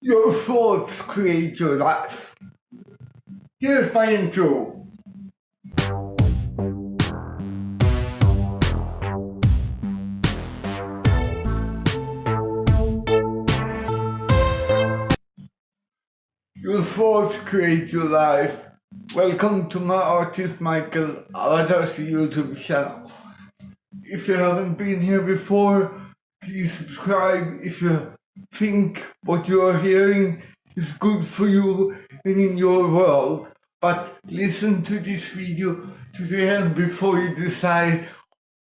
Your thoughts create your life. Here's my intro. Your thoughts create your life. Welcome to my artist Mikael Avatar's YouTube channel. If you haven't been here before, please subscribe if you think what you are hearing is good for you and in your world. But listen to this video to the end before you decide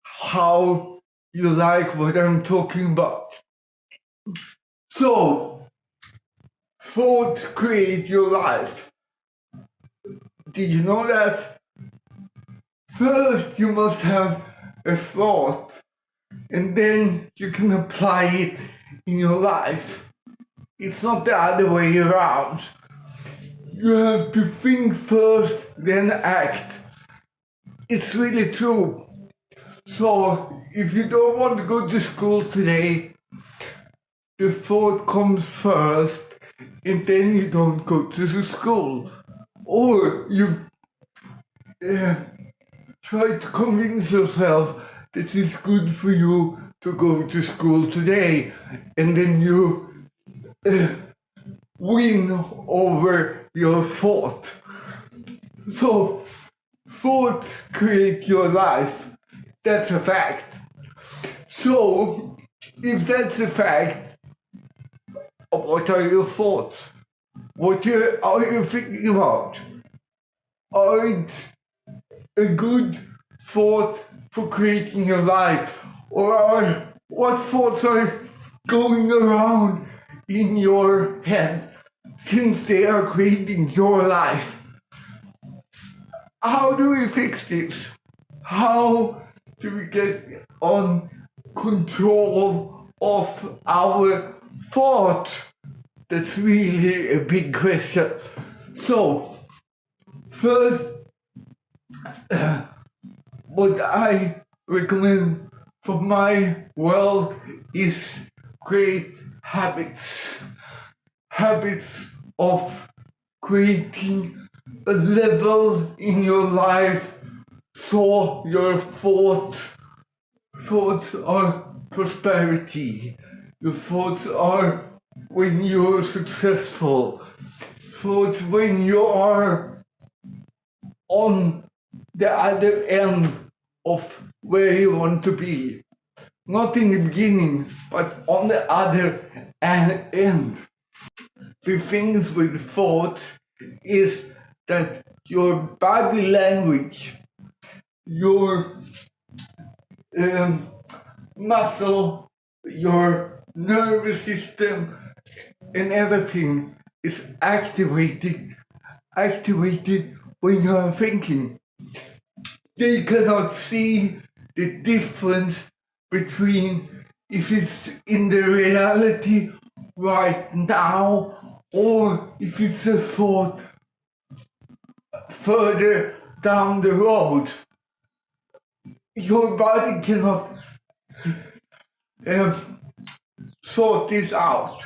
how you like what I'm talking about. So, thoughts create your life. Did you know that? First, you must have a thought, and then you can apply it in your life. It's not the other way around. You have to think first, then act. It's really true. So, if you don't want to go to school today, the thought comes first, and then you don't go to the school. Or you try to convince yourself that it's good for you to go to school today, and then you win over your thought. So, thoughts create your life. That's a fact. So, if that's a fact, what are your thoughts? What are you thinking about? Are it a good thought for creating your life? Or what thoughts are going around in your head since they are creating your life? How do we fix this? How do we get on control of our thoughts? That's really a big question. So, first, what I recommend for my world is create habits. Habits of creating a level in your life so your thoughts are prosperity. Your thoughts are when you're successful. Thoughts when you are on the other end of where you want to be. Not in the beginning, but on the other end. The things with thoughts is that your body language, your muscle, your nervous system, and everything is activated when you are thinking. They cannot see the difference between if it's in the reality right now or if it's a thought further down the road. Your body cannot sort this out.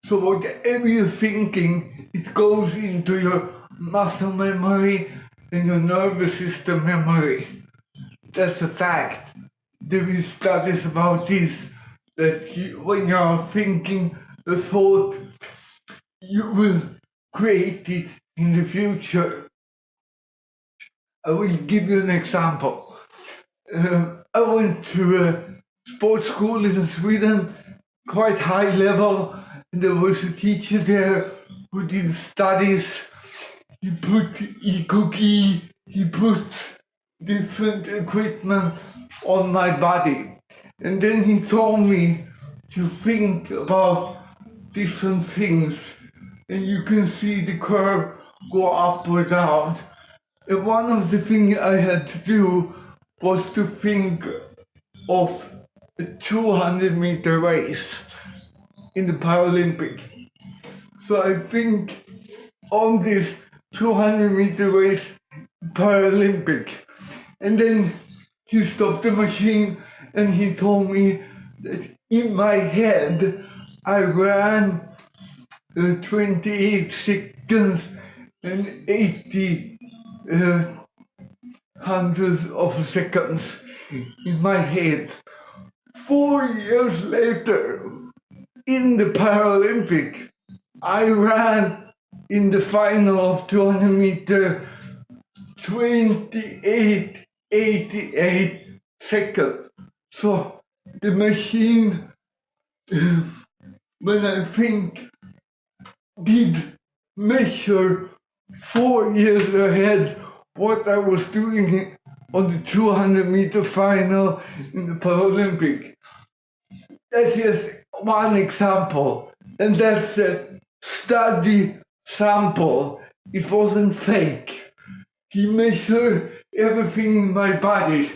So whatever you're thinking, it goes into your muscle memory and your nervous system memory. That's a fact. There is studies about this, that when you're thinking a thought, you will create it in the future. I will give you an example. I went to a sports school in Sweden, quite high level, and there was a teacher there who did studies. He put EKG, he put different equipment on my body. And then he told me to think about different things. And you can see the curve go up or down. And one of the things I had to do was to think of a 200-meter race in the Paralympic. So I think on this 200-meter race Paralympic. And then he stopped the machine and he told me that in my head I ran 28 seconds and 80 hundredths of seconds in my head. 4 years later, in the Paralympic, I ran in the final of 200 meter 28:88 seconds. So the machine, when I think, did measure 4 years ahead what I was doing on the 200-meter final in the Paralympic. That's just one example, and that's a study sample. It wasn't fake. He measured everything in my body,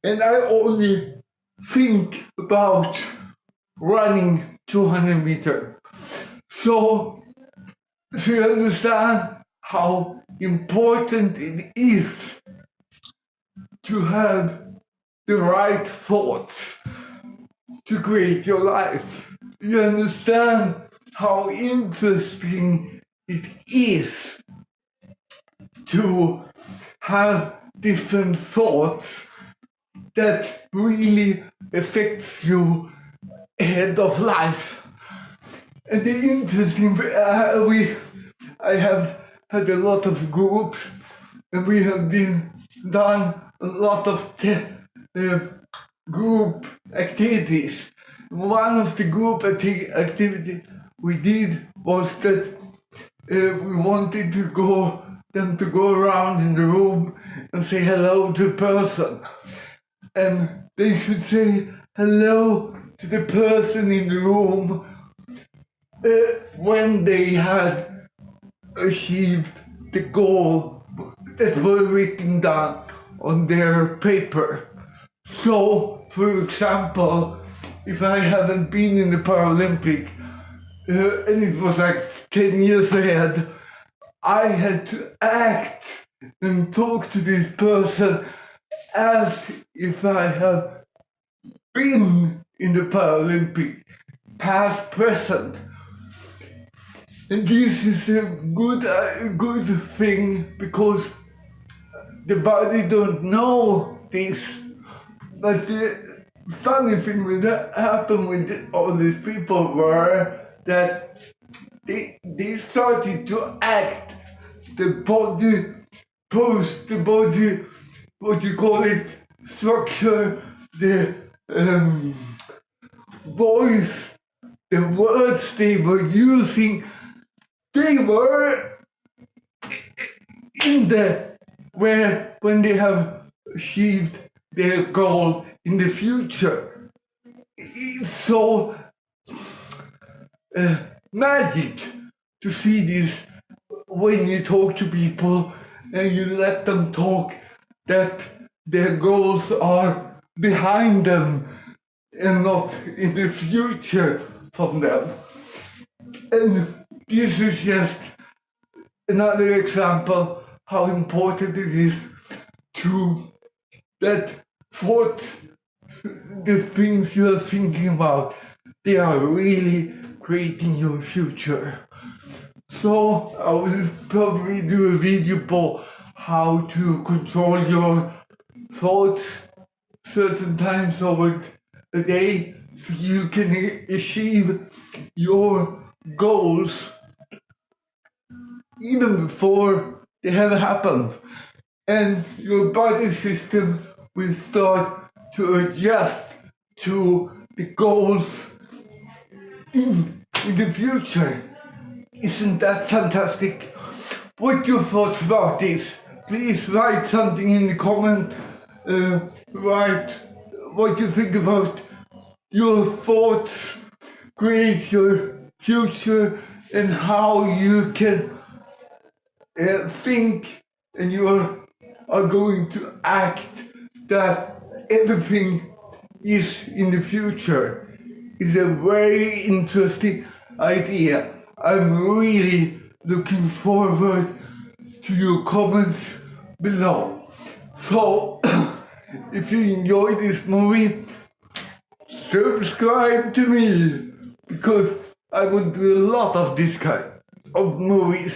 and I only think about running 200 meters. So you understand how important it is to have the right thoughts to create your life. You understand how interesting it is to have different thoughts that really affects you ahead of life. And the interesting, I have had a lot of groups, and we have done a lot of group activities. One of the group activities we did was that we wanted them to go around in the room and say hello to a person. And they should say hello to the person in the room when they had achieved the goal that were written down on their paper. So, for example, if I haven't been in the Paralympic, and it was like 10 years ahead, I had to act and talk to this person as if I have been in the Paralympic, past, present. And this is a good thing because the body don't know this. But the funny thing that happened with all these people were that they started to act. The body pose, the body, what you call it, structure, the voice, the words they were using, they were in when they have achieved their goal in the future. It's so magic to see this when you talk to people and you let them talk, that their goals are behind them and not in the future from them. And this is just another example how important it is to that what the things you are thinking about, they are really creating your future. So I will probably do a video about how to control your thoughts certain times over the day so you can achieve your goals even before they have happened. And your body system will start to adjust to the goals in the future. Isn't that fantastic? What your thoughts about this? Please write something in the comment. Write what you think about your thoughts, create your future, and how you can think and you are going to act that everything is in the future. Is a very interesting idea. I'm really looking forward to your comments below. So, if you enjoyed this movie, subscribe to me because I would do a lot of this kind of movies.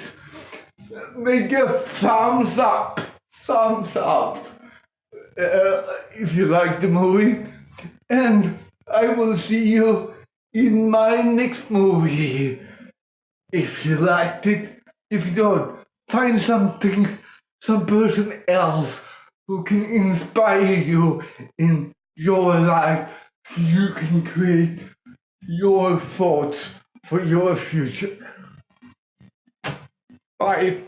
Make a thumbs up if you like the movie, and I will see you in my next movie. If you liked it, if you don't, find some person else who can inspire you in your life so you can create your thoughts for your future. Bye.